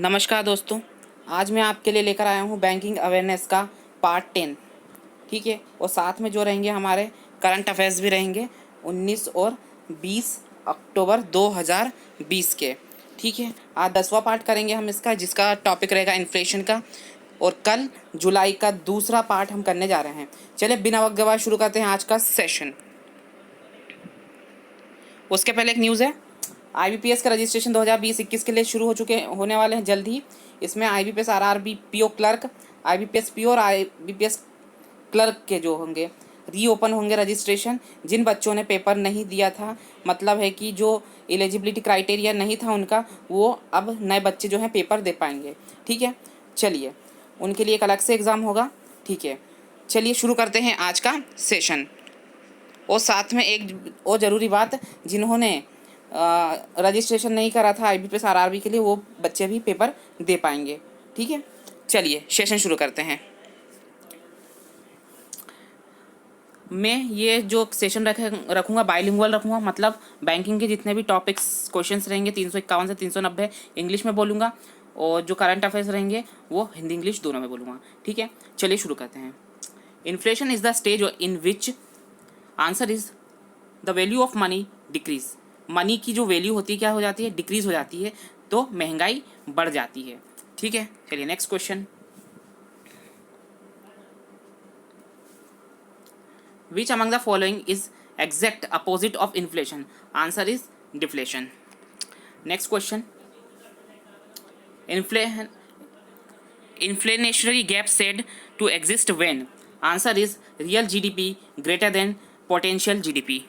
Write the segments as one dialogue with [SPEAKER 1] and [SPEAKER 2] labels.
[SPEAKER 1] नमस्कार दोस्तों, आज मैं आपके लिए लेकर आया हूँ बैंकिंग अवेयरनेस का पार्ट 10। ठीक है, और साथ में जो रहेंगे हमारे करंट अफेयर्स भी रहेंगे 19 और 20 अक्टूबर 2020 के। ठीक है, आज 10वां पार्ट करेंगे हम इसका, जिसका टॉपिक रहेगा इन्फ्लेशन का, और कल जुलाई का दूसरा पार्ट हम करने जा रहे हैं। चलिए बिना वक्त गवाए शुरू करते हैं आज का सेशन। उसके पहले एक न्यूज़ है, आईबीपीएस का रजिस्ट्रेशन 2020-21 के लिए शुरू होने वाले हैं जल्द ही। इसमें IBPS RRB PO clerk, IBPS PO और आईबीपीएस क्लर्क के जो होंगे रीओपन होंगे रजिस्ट्रेशन। जिन बच्चों ने पेपर नहीं दिया था, मतलब है कि जो एलिजिबिलिटी क्राइटेरिया नहीं था उनका, वो अब नए बच्चे जो हैं पेपर दे पाएंगे। ठीक है, चलिए उनके लिए एक अलग से एग्ज़ाम होगा। ठीक है, चलिए शुरू करते हैं आज का सेशन। और साथ में एक और ज़रूरी बात, जिन्होंने रजिस्ट्रेशन नहीं करा था आईबीपीएस आरआरबी के लिए, वो बच्चे भी पेपर दे पाएंगे। ठीक है, चलिए सेशन शुरू करते हैं। मैं ये जो सेशन रखूँगा बाइलिंगुअल रखूँगा, मतलब बैंकिंग के जितने भी टॉपिक्स क्वेश्चंस रहेंगे 351 से 390 इंग्लिश में बोलूँगा, और जो करंट अफेयर्स रहेंगे वो हिंदी इंग्लिश दोनों में बोलूँगा। ठीक है, चलिए शुरू करते हैं। Inflation is the stage in which answer is the value of money decrease. Money की जो वैल्यू होती है क्या हो जाती है, डिक्रीज हो जाती है, तो महंगाई बढ़ जाती है। ठीक है, चलिए next question. Which among the following is exact opposite of inflation? Answer is deflation. Next question, inflationary gap said to exist when? Answer is real GDP greater than potential GDP.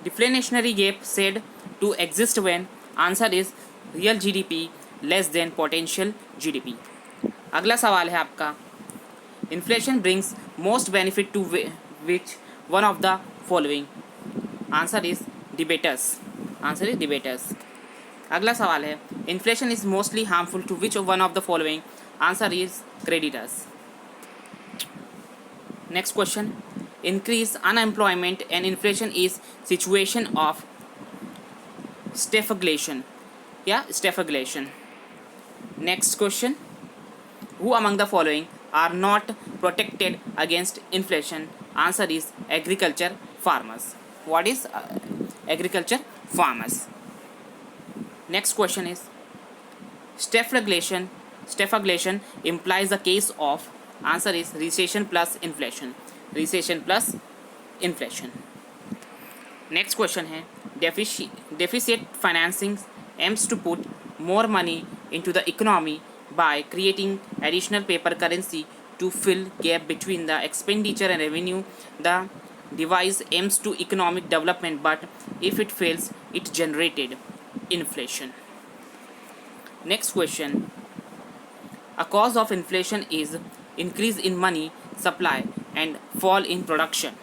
[SPEAKER 1] Deflationary gap said to exist when? Answer is real GDP less than potential GDP. अगला सवाल है आपका, inflation brings most benefit to which one of the following? Answer is debtors. Answer is debtors. अगला सवाल है, inflation is mostly harmful to which one of the following? Answer is creditors. Next question, increase unemployment and inflation is situation of stagflation. Stagflation. Next question, who among the following are not protected against inflation? Answer is agriculture farmers. What is agriculture farmers? Next question is, stagflation implies the case of? Answer is recession plus inflation. Recession plus inflation. Next question है, deficit financing aims to put more money into the economy by creating additional paper currency to fill gap between the expenditure and revenue. The device aims to economic development, but if it fails it generated inflation. Next question, a cause of inflation is increase in money supply and fall in production.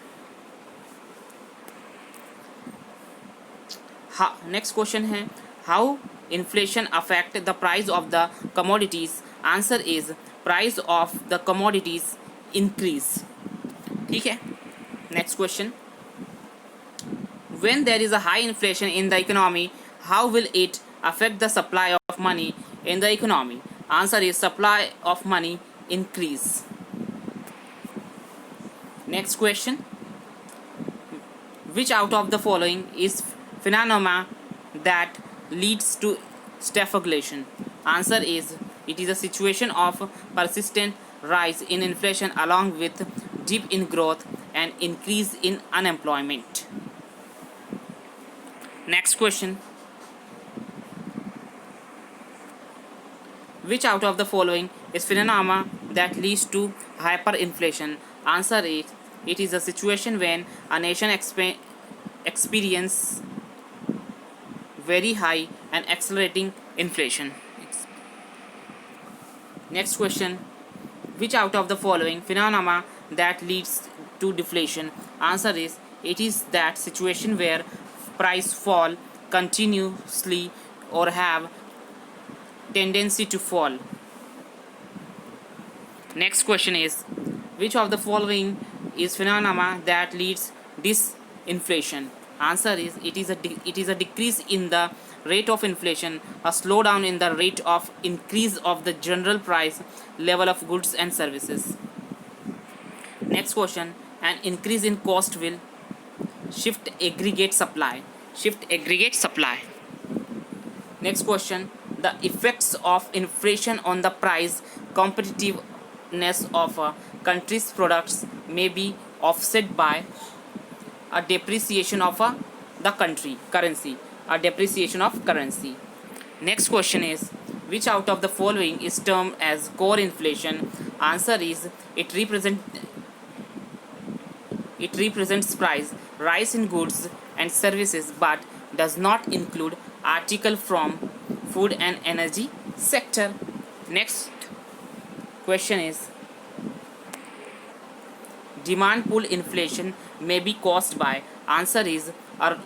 [SPEAKER 1] Next question है, how inflation affect the price of the commodities? Answer is price of the commodities increase. ठीक है, next question, when there is a high inflation in the economy, how will it affect the supply of money in the economy? Answer is supply of money increase. Next question, which out of the following is phenomena that leads to stagflation? Answer is it is a situation of persistent rise in inflation along with dip in growth and increase in unemployment. Next question, which out of the following is phenomena that leads to hyperinflation? Answer is it is a situation when a nation experience very high and accelerating inflation. Next question, which out of the following phenomena that leads to deflation? Answer is it is that situation where price fall continuously or have tendency to fall. Next question is, which of the following is phenomena that leads disinflation? Answer is it is a decrease in the rate of inflation, a slowdown in the rate of increase of the general price level of goods and services. Next question, an increase in cost will shift aggregate supply. Shift aggregate supply. Next question, the effects of inflation on the price competitiveness of a country's products may be offset by a depreciation of the country currency, a depreciation of currency. Next question is, which out of the following is termed as core inflation? Answer is, it represents price rise in goods and services but does not include article from food and energy sector. Next question is, demand pull inflation may be caused by. Answer is, a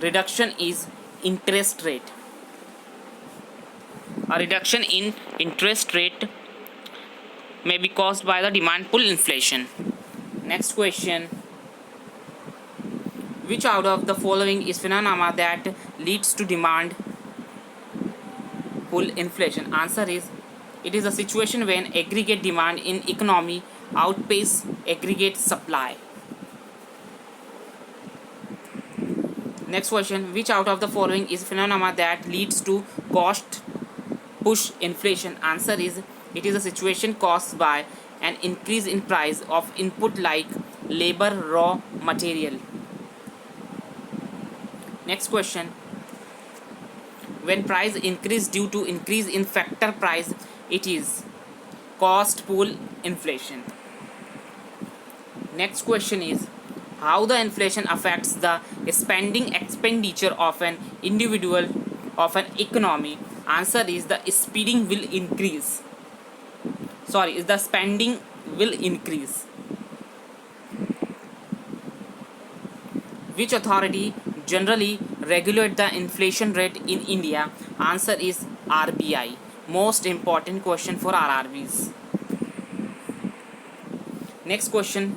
[SPEAKER 1] reduction is interest rate. A reduction in interest rate may be caused by the demand pull inflation. Next question, which out of the following is phenomena that leads to demand pull inflation? Answer is, it is a situation when aggregate demand in economy outpace aggregate supply. Next question, which out of the following is phenomena that leads to cost push inflation? Answer is, it is a situation caused by an increase in price of input like labor, raw material. Next question, when price increase due to increase in factor price, it is cost pull inflation. Next question is, how the inflation affects the spending expenditure of an individual of an economy? Answer is, the spending will increase. The spending will increase. Which authority generally regulate the inflation rate in India? Answer is, RBI. Most important question for RRBs. Next question,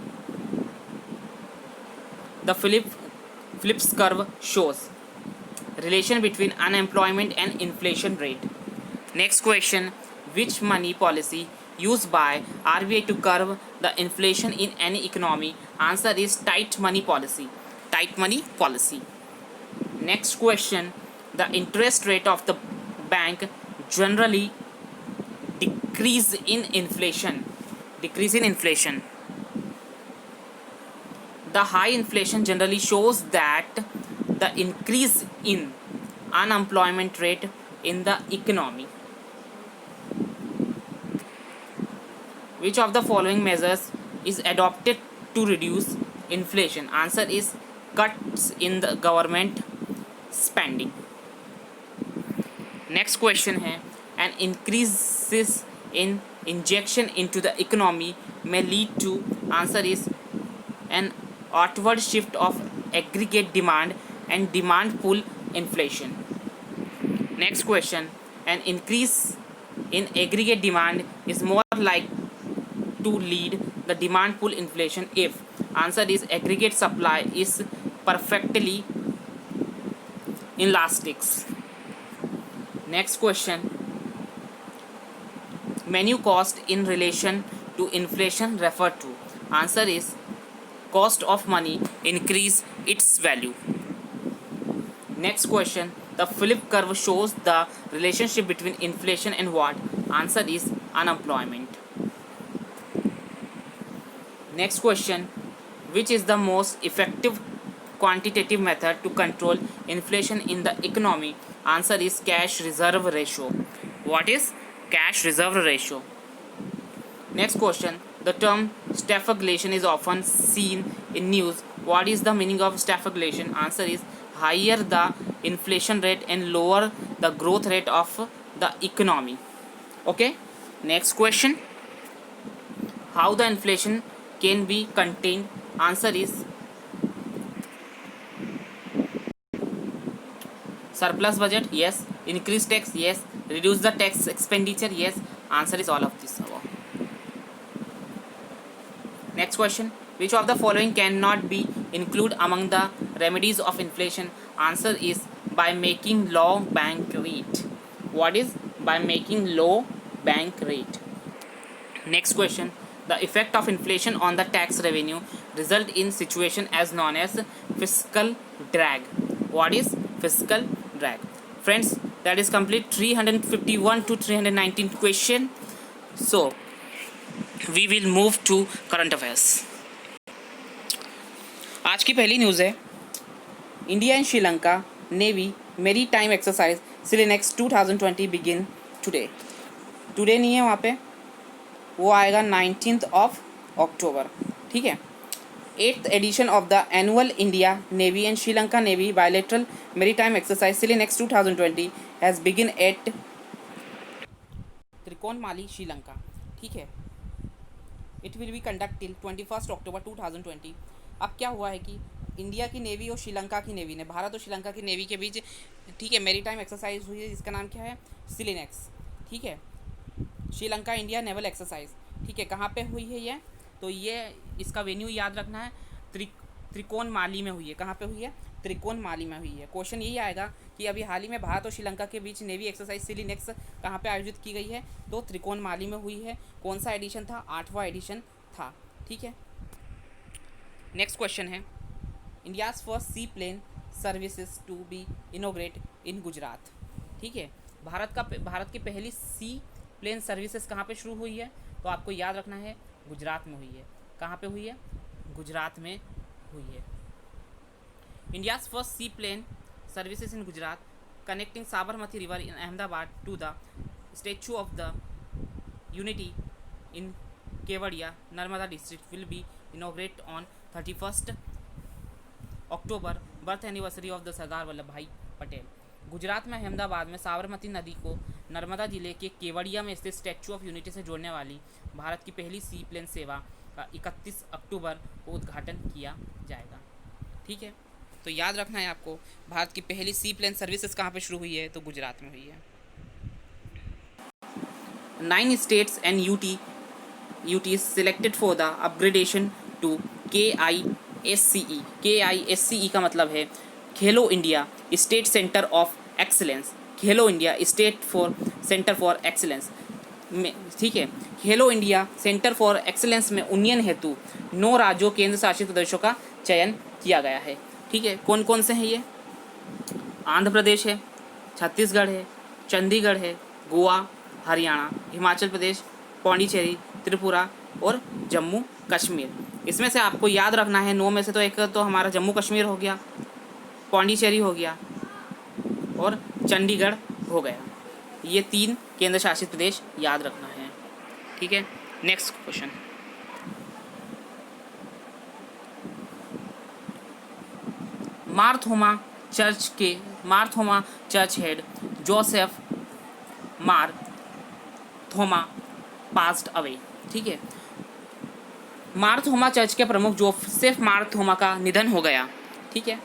[SPEAKER 1] the Phillips curve shows relation between unemployment and inflation rate. Next question, which money policy used by RBI to curb the inflation in any economy? Answer is, tight money policy. Tight money policy. Next question, the interest rate of the bank generally decrease in inflation. Decrease in inflation. The high inflation generally shows that the increase in unemployment rate in the economy. Which of the following measures is adopted to reduce inflation? Answer is, cuts in the government spending. Next question है, an increases in injection into the economy may lead to. Answer is, an outward shift of aggregate demand and demand pull inflation. Next question, an increase in aggregate demand is more like to lead the demand pull inflation if. Answer is, aggregate supply is perfectly elastic. Next question, menu cost in relation to inflation refer to. Answer is, cost of money increase its value. Next question, the Phillips curve shows the relationship between inflation and what? Answer is, unemployment. Next question, which is the most effective quantitative method to control inflation in the economy? Answer is, cash reserve ratio. What is cash reserve ratio? Next question, the term stagflation is often seen in news. What is the meaning of stagflation? Answer is, higher the inflation rate and lower the growth rate of the economy. Okay. Next question, how the inflation can be contained? Answer is, surplus budget, yes. Increase tax, yes. Reduce the tax expenditure, yes. Answer is all of this above. Next question, which of the following cannot be included among the remedies of inflation? Answer is, by making low bank rate? What is by making low bank rate? Next question. The effect of inflation on the tax revenue result in situation as known as fiscal drag. What is fiscal drag? Friends, that is complete 351 to 319 question. So we will move to current affairs. आज की पहली news है, India and Sri Lanka navy maritime exercise SLINEX 2020 begin today. Today नहीं है वहाँ पे, वो आएगा 19th of October, ठीक है। 8th edition of the annual India navy and Sri Lanka navy bilateral maritime exercise SLINEX 2020 has begin at Trincomalee, Sri Lanka, ठीक है। It will be conduct till 21st October 2020। अब क्या हुआ है कि इंडिया की नेवी और श्रीलंका की नेवी ने, भारत और श्रीलंका की नेवी के बीच, ठीक है, मेरी टाइम एक्सरसाइज हुई है जिसका नाम क्या है, सिलेनेक्स, ठीक है, श्रीलंका इंडिया नेवल एक्सरसाइज, ठीक है। कहाँ पे हुई है ये? तो ये इसका वेन्यू याद रखना है, त्रिकोणमाली में हुई है। कहाँ पे हुई है? त्रिकोणमाली में हुई है। क्वेश्चन यही आएगा कि अभी हाल ही में भारत और श्रीलंका के बीच नेवी एक्सरसाइज सिलेनेक्स कहाँ पे आयोजित की गई है? तो त्रिकोणमाली में हुई है। कौन सा एडिशन था? 8वां एडिशन था, ठीक है। नेक्स्ट क्वेश्चन है, India's first sea plane services to be inaugurate in Gujarat, ठीक है। भारत की पहली सी प्लेन सर्विसेज कहाँ पे शुरू हुई है? तो आपको याद रखना है, गुजरात में हुई है। कहाँ पे हुई है? गुजरात में हुई है। India's first sea plane services in Gujarat connecting Sabarmati river in Ahmedabad to the statue of the unity in Kevadia, Narmada district will be inaugurate on 31st October, birth anniversary of the Sardar Vallabh Bhai Patel. Gujarat में अहमदाबाद में साबरमती नदी को नर्मदा जिले के केवड़िया में स्थित स्टैचू ऑफ यूनिटी से जोड़ने वाली भारत की पहली सी प्लेन सेवा का 31 अक्टूबर को उद्घाटन किया जाएगा, ठीक है। तो याद रखना है आपको, भारत की पहली सी प्लेन सर्विसेज कहाँ पे शुरू हुई है? तो गुजरात में हुई है। 9 states and UTs selected for the upgradation to KISCE। KISCE का मतलब है Khelo India state centre of excellence. Khelo India state centre for excellence में, ठीक है, Khelo India centre for excellence में उन्नयन हेतु 9 राज्यों केंद्र शासित प्रदेशों का चयन किया गया है, ठीक है। कौन कौन से हैं ये? आंध्र प्रदेश है, छत्तीसगढ़ है, चंडीगढ़ है, गोवा, हरियाणा, हिमाचल प्रदेश, पौंडीचेरी, त्रिपुरा और जम्मू कश्मीर। इसमें से आपको याद रखना है 9 में से, तो एक तो हमारा जम्मू कश्मीर हो गया, पौंडीचेरी हो गया और चंडीगढ़ हो गया। ये 3 केंद्र शासित प्रदेश याद रखना है, ठीक है। Next question, Mar Thoma church head Joseph Mar Thoma passed away, ठीक है। मारथोमा चर्च के प्रमुख जोसेफ मारथोमा का निधन हो गया, ठीक है,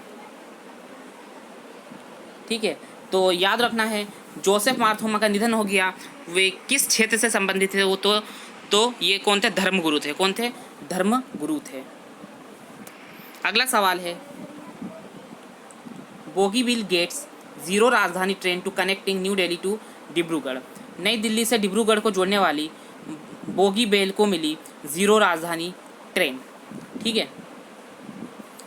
[SPEAKER 1] ठीक है। तो याद रखना है, जोसेफ मारथोमा का निधन हो गया। वे किस क्षेत्र से संबंधित थे? वो तो ये कौन थे? धर्मगुरु थे। कौन थे? धर्मगुरु थे। अगला सवाल है, Bogibeel gets zero Rajdhani train to connecting new Delhi to Dibrugarh. नई दिल्ली से डिब्रूगढ़ को जोड़ने वाली बोगीबिल को मिली जीरो राजधानी ट्रेन, ठीक है।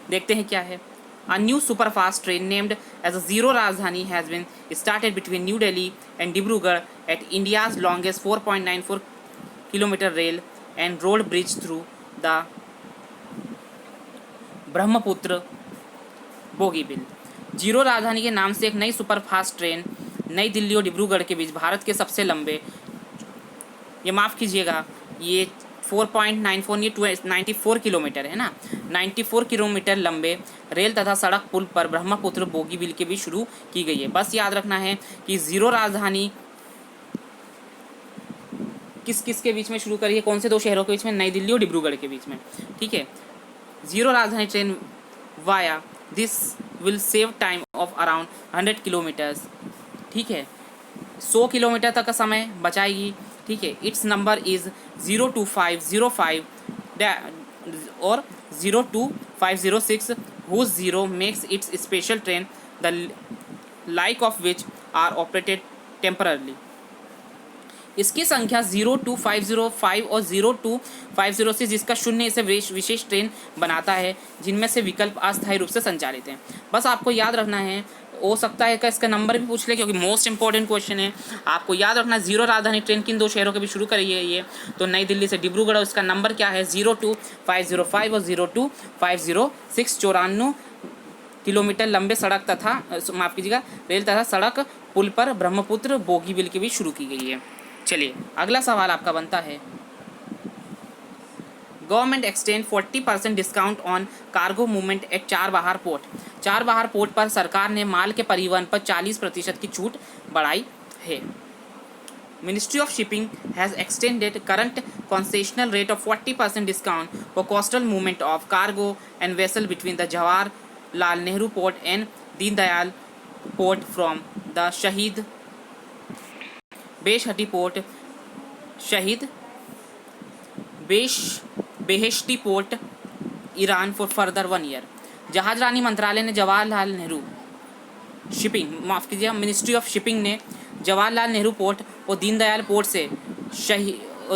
[SPEAKER 1] देखते हैं क्या है। A new superfast train named as a Zero Rajdhani has been started between New Delhi and Dibrugarh at India's longest 4.94 kilometer rail and road bridge through the Brahmaputra Bogibeel. Zero राजधानी के नाम से एक नई सुपरफास्ट ट्रेन नई दिल्ली और डिब्रूगढ़ के बीच भारत के सबसे लंबे, ये माफ़ कीजिएगा, ये 4.94 किलोमीटर है ना, 94 किलोमीटर लंबे रेल तथा सड़क पुल पर ब्रह्मपुत्र बोगीबिल के बीच शुरू की गई है। बस याद रखना है कि जीरो राजधानी किस किस के बीच में शुरू करी है? कौन से 2 शहरों के बीच में? नई दिल्ली और डिब्रूगढ़ के बीच में, ठीक है। Zero Rajdhani train via this will save time of around 100 kilometres, ठीक है, 100 किलोमीटर तक का समय बचाएगी, ठीक है। इट्स नंबर इज़ 02505 और 02506 whose zero makes its special train the like of which are operated temporarily. इसकी संख्या 02505 और 02506 जिसका शून्य इसे विशेष ट्रेन बनाता है, जिनमें से विकल्प अस्थायी रूप से संचालित हैं। बस आपको याद रखना है, हो सकता है कि इसका नंबर भी पूछ ले, क्योंकि मोस्ट इंपॉर्टेंट क्वेश्चन है। आपको याद रखना, 0 राजधानी ट्रेन किन 2 शहरों के भी शुरू करी है ये, तो नई दिल्ली से डिब्रूगढ़, और इसका नंबर क्या है 02505 और 02506। 94 किलोमीटर लंबे सड़क तथा माफ़ कीजिएगा रेल तथा सड़क पुल पर ब्रह्मपुत्र बोगीबिल की भी शुरू की गई है। चलिए अगला सवाल आपका बनता है, government extend 40% discount on cargo movement at Chabahar port. Chabahar port पर सरकार ने माल के परिवहन पर 40% की छूट बढ़ाई है। Ministry of shipping has extended current concessional rate of 40% discount for coastal movement of cargo and vessel between the Jawaharlal Nehru port and Deendayal port from the शहीद बेशहटी पोर्ट, शहीद Beheshti port, Iran for further 1 year. जहाज रानी मंत्रालय ने Jawaharlal Nehru shipping माफ़ कीजिए ministry of shipping ने Jawaharlal Nehru port और Deendayal port से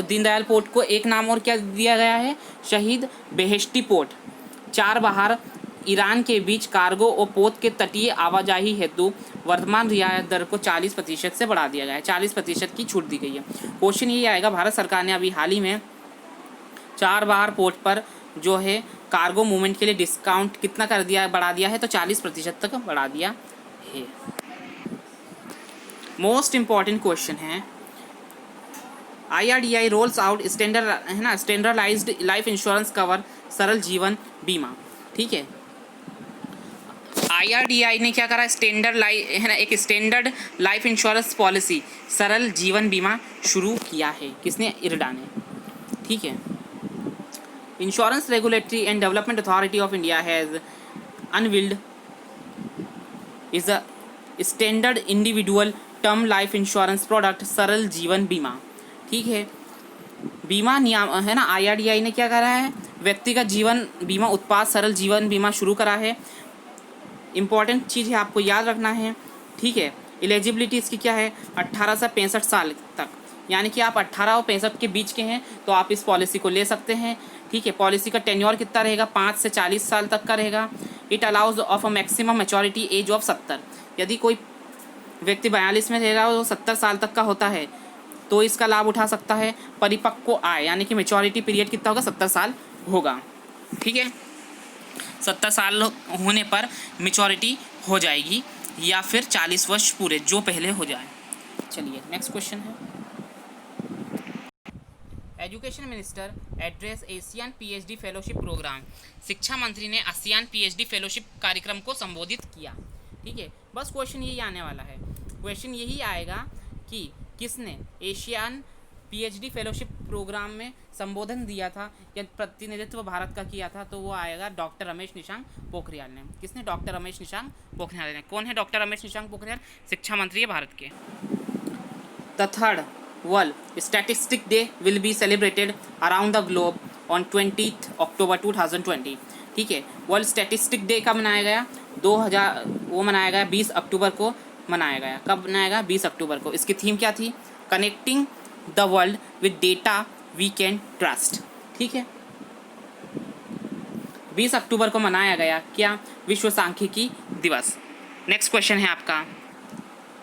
[SPEAKER 1] दीनदयाल पोर्ट को एक नाम और क्या दिया गया है, शहीद बेहेश्ती पोर्ट, चारबाहार, ईरान के बीच कार्गो और पोत के तटीय आवाजाही हेतु वर्तमान रियायत दर को 40% से बढ़ा दिया गया है। 40% की छूट दी गई है। क्वेश्चन ये आएगा, भारत सरकार ने अभी हाल ही में चारबाहार पोर्ट पर जो है कार्गो मूवमेंट के लिए डिस्काउंट कितना कर दिया है, बढ़ा दिया है, तो 40% तक बढ़ा दिया है। मोस्ट इम्पॉर्टेंट क्वेश्चन है, IRDAI rolls out standardized life insurance cover Saral Jeevan बीमा। ठीक है, IRDAI ने क्या करा, एक स्टैंडर्ड लाइफ इंश्योरेंस पॉलिसी सरल जीवन बीमा शुरू किया है। किसने, IRDA ने। ठीक है, insurance regulatory and development authority of India has unveiled is a standard individual term life insurance product सरल जीवन बीमा। ठीक है, बीमा नियम है ना, IRDAI ने क्या करा है, व्यक्तिगत जीवन बीमा उत्पाद सरल जीवन बीमा शुरू करा है। इंपॉर्टेंट चीज़ है, आपको याद रखना है। ठीक है, एलिजिबिलिटी इसकी क्या है, 18 से 65 साल तक, यानी कि आप 18 और 65 के बीच के हैं तो आप इस पॉलिसी को ले सकते हैं। ठीक है, पॉलिसी का टेन्योर कितना रहेगा, 5 से 40 साल तक का रहेगा। It allows of a maximum maturity age of 70। यदि कोई व्यक्ति 42 में रहेगा और 70 साल तक का होता है तो इसका लाभ उठा सकता है। परिपक्व आय यानी कि मैच्योरिटी पीरियड कितना होगा, 70 साल होगा। ठीक है, 70 साल होने पर मैच्योरिटी हो जाएगी, या फिर 40 वर्ष पूरे, जो पहले हो जाए। चलिए नेक्स्ट क्वेश्चन है, education minister address Asian PhD fellowship programme. शिक्षा मंत्री ने ASEAN PhD फेलोशिप कार्यक्रम को संबोधित किया। ठीक है, बस क्वेश्चन यही आने वाला है। क्वेश्चन यही आएगा कि किसने एशियन PhD फेलोशिप प्रोग्राम में संबोधन दिया था या प्रतिनिधित्व भारत का किया था, तो वो आएगा डॉक्टर रमेश निशांक पोखरियाल ने। किसने, डॉक्टर रमेश निशांक पोखरियाल ने। कौन है डॉक्टर रमेश निशांक पोखरियाल, शिक्षा मंत्री है भारत के। The third world statistic day will be celebrated around the globe on 20 अक्टूबर 2020। ठीक है, वर्ल्ड स्टैटिस्टिक डे कब मनाया गया, 20 अक्टूबर को मनाया गया। कब मनाया गया, 20 अक्टूबर को। इसकी थीम क्या थी, connecting the world with data we can trust. ठीक है, 20 अक्टूबर को मनाया गया क्या, विश्व सांख्यिकी दिवस। नेक्स्ट क्वेश्चन है आपका,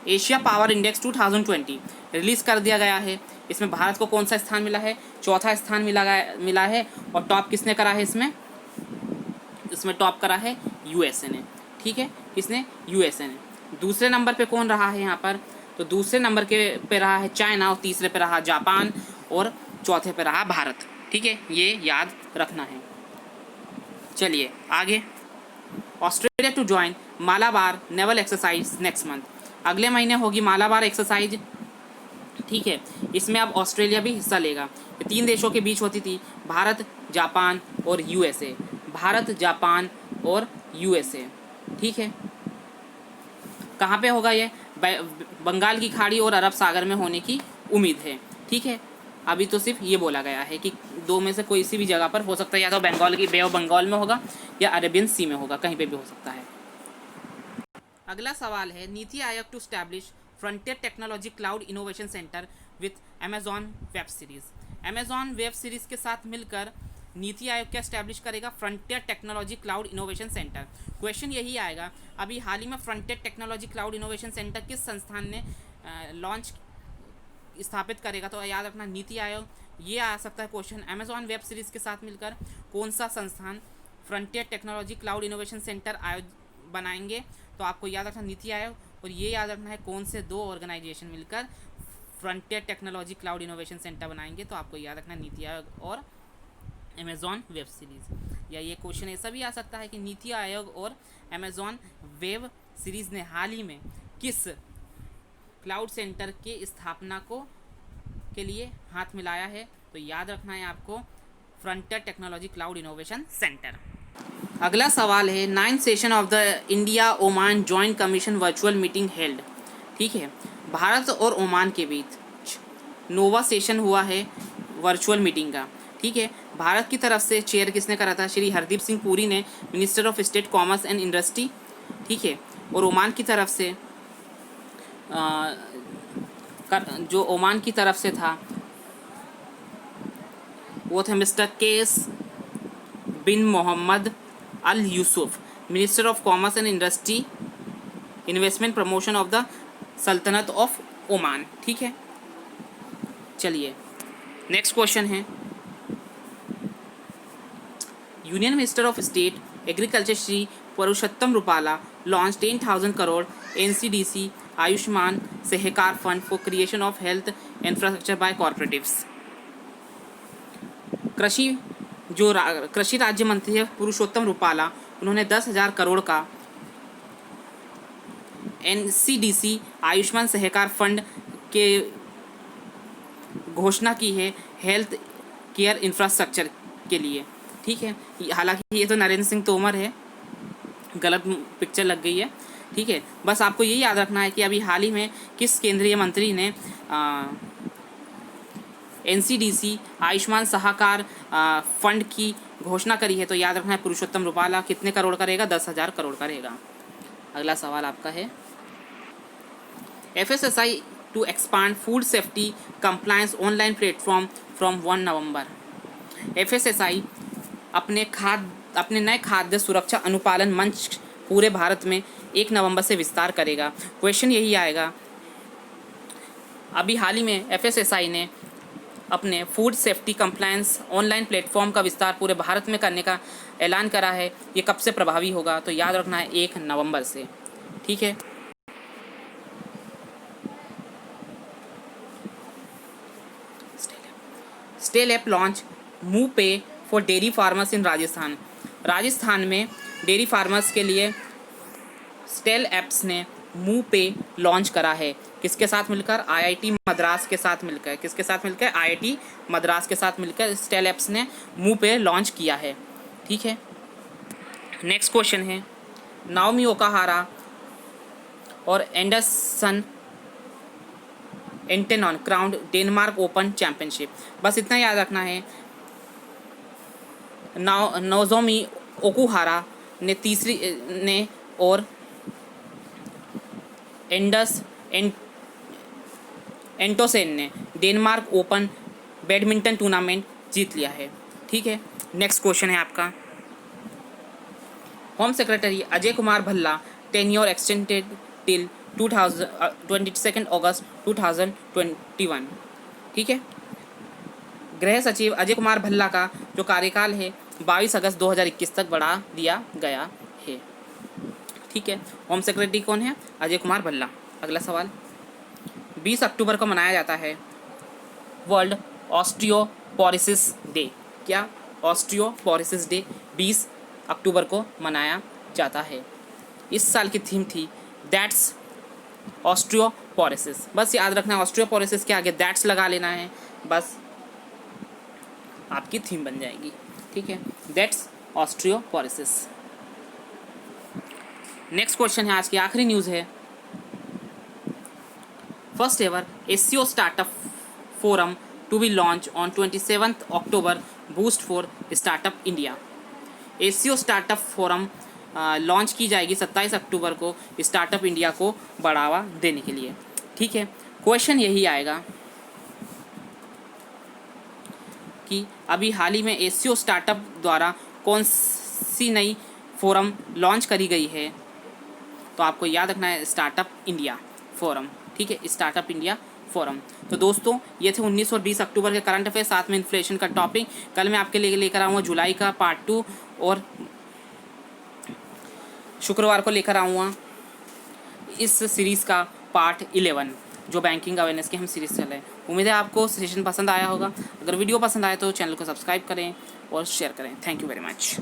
[SPEAKER 1] एशिया पावर इंडेक्स 2020 रिलीज कर दिया गया है। इसमें भारत को कौन सा स्थान मिला है, चौथा स्थान मिला है। और टॉप किसने करा है, इसमें टॉप करा है USA ने। ठीक है, किसने, USA ने। दूसरे नंबर पे कौन रहा है यहाँ पर, तो दूसरे नंबर पे रहा है चाइना, और तीसरे पे रहा जापान, और चौथे पे रहा भारत। ठीक है, ये याद रखना है। चलिए आगे, Australia to join Malabar naval exercise next month. अगले महीने होगी मालाबार एक्सरसाइज। ठीक है, इसमें अब ऑस्ट्रेलिया भी हिस्सा लेगा। ये 3 देशों के बीच होती थी, भारत, जापान और USA। भारत, जापान और USA। ठीक है, कहाँ पे होगा ये, बंगाल की खाड़ी और अरब सागर में होने की उम्मीद है। ठीक है, अभी तो सिर्फ ये बोला गया है कि 2 में से कोई सी भी जगह पर हो सकता है, या तो बंगाल की बे ऑफ बंगाल में होगा या अरेबियन सी में होगा, कहीं पे भी हो सकता है। अगला सवाल है NITI Aayog to establish frontier technology cloud innovation centre with Amazon web series. Amazon web series के साथ मिलकर नीति आयोग क्या स्टैब्लिश करेगा? Frontier technology cloud innovation centre. Question यही आएगा अभी हाल ही में frontier technology cloud innovation centre किस संस्थान ने लॉन्च स्थापित करेगा? तो याद रखना नीति आयोग। ये आ सकता है क्वेश्चन अमेजॉन वेब सीरीज के साथ मिलकर कौन सा संस्थान frontier technology cloud innovation centre बनाएंगे? तो आपको याद रखना नीति आयोग, और ये याद रखना है कौन से दो ऑर्गेनाइजेशन मिलकर frontier technology cloud innovation centre बनाएंगे? तो आपको याद रखना नीति आयोग और अमेजॉन वेब सीरीज़। या ये क्वेश्चन ऐसा भी आ सकता है कि नीति आयोग और अमेजॉन वेब सीरीज़ ने हाल ही में किस क्लाउड सेंटर के स्थापना के लिए हाथ मिलाया है? तो याद रखना है आपको frontier technology cloud innovation centre. अगला सवाल है 9th session of the India Oman joint commission virtual meeting held. ठीक है, भारत और ओमान के बीच नोवा सेशन हुआ है वर्चुअल मीटिंग का। ठीक है, भारत की तरफ से चेयर किसने करा था? श्री हरदीप सिंह पुरी ने, minister of state commerce and industry. ठीक है, और ओमान की तरफ से जो ओमान की तरफ से था वो थे mister Qais bin Mohammed Al Yousef, minister of commerce and industry, investment promotion of the सल्तनत ऑफ ओमान। ठीक है, चलिए नेक्स्ट क्वेश्चन है union minister of state agriculture Shri Purushottam Rupala launch 10,000 crore NCDC Ayushman Sahakar fund for creation of health infrastructure by cooperatives. कृषि राज्य मंत्री है पुरुषोत्तम रूपाला, उन्होंने 10,000 करोड़ का NCDC आयुष्मान सहकार फंड के घोषणा की है हेल्थ केयर इंफ्रास्ट्रक्चर के लिए। ठीक है, हालांकि ये तो नरेंद्र सिंह तोमर है, गलत पिक्चर लग गई है। ठीक है, बस आपको यही याद रखना है कि अभी हाल ही में किस केंद्रीय मंत्री ने NCDC आयुष्मान सहकार फंड की घोषणा करी है? तो याद रखना है पुरुषोत्तम रूपाला। कितने करोड़ करेगा? 10,000 करोड़ करेगा। अगला सवाल आपका है FSSI to expand food safety compliance online platform from 1 November. FSSI अपने नए खाद्य सुरक्षा अनुपालन मंच पूरे भारत में 1 नवंबर से विस्तार करेगा। क्वेश्चन यही आएगा अभी हाल ही में FSSI ने अपने food safety compliance online platform का विस्तार पूरे भारत में करने का ऐलान करा है। ये कब से प्रभावी होगा? तो याद रखना है 1 नवंबर से। ठीक है, स्टेल ऐप लॉन्च मूव पे for dairy farmers in Rajasthan. Rajasthan में डेयरी फार्मर्स के लिए स्टेल ऐप्स ने मूव पे लॉन्च करा है। किसके साथ मिलकर? IIT मद्रास के साथ मिलकर। किसके साथ मिलकर? IIT मद्रास के साथ मिलकर स्टेल ऐप्स ने मूव पे लॉन्च किया है। ठीक है, नेक्स्ट क्वेश्चन है नाओमी ओकाहारा और Anders Antonsen crowned Denmark Open championship. बस इतना याद रखना है, नोजोमी ओकुहारा ने तीसरी ने और एंटोसेन ने डेनमार्क ओपन बैडमिंटन टूर्नामेंट जीत लिया है। ठीक है, नेक्स्ट क्वेश्चन है आपका home secretary Ajay Kumar Bhalla tenure extended till 22 अगस्त 2021। ठीक है, गृह सचिव अजय कुमार भल्ला का जो कार्यकाल है 22 अगस्त 2021 तक बढ़ा दिया गया है। ठीक है, होम सेक्रेटरी कौन है? अजय कुमार भल्ला। अगला सवाल 20 अक्टूबर को मनाया जाता है वर्ल्ड ऑस्टियोपोरोसिस डे। क्या? ऑस्टियोपोरोसिस डे 20 अक्टूबर को मनाया जाता है। इस साल की थीम थी दैट्स ऑस्टियोपोरोसिस। बस याद रखना है ऑस्टियोपोरोसिस के आगे दैट्स लगा लेना है, बस आपकी थीम बन जाएगी। ठीक है, दैट्स ऑस्टियोपोरोसिस। नेक्स्ट क्वेश्चन है, आज की आखिरी न्यूज़ है first ever SCO startup forum to be launch on 27 October boost for startup India. SCO startup forum launch की जाएगी 27 अक्टूबर को स्टार्टअप इंडिया को बढ़ावा देने के लिए। ठीक है, क्वेश्चन यही आएगा कि अभी हाल ही में एशियो स्टार्टअप द्वारा कौन सी नई फोरम लॉन्च करी गई है। तो आपको याद रखना है स्टार्टअप इंडिया फोरम। ठीक है, स्टार्टअप इंडिया फोरम। तो दोस्तों ये थे 19 और 20 अक्टूबर के करंट अफेयर, साथ में इन्फ्लेशन का टॉपिक। कल मैं आपके लिए लेकर आऊँगा जुलाई का पार्ट 2 और शुक्रवार को लेकर आऊँगा इस सीरीज़ का पार्ट 11 जो बैंकिंग अवेयरनेस की हम सीरीज़ चल रहे हैं। उम्मीद है आपको सेशन पसंद आया होगा। अगर वीडियो पसंद आए तो चैनल को सब्सक्राइब करें और शेयर करें। Thank you very much.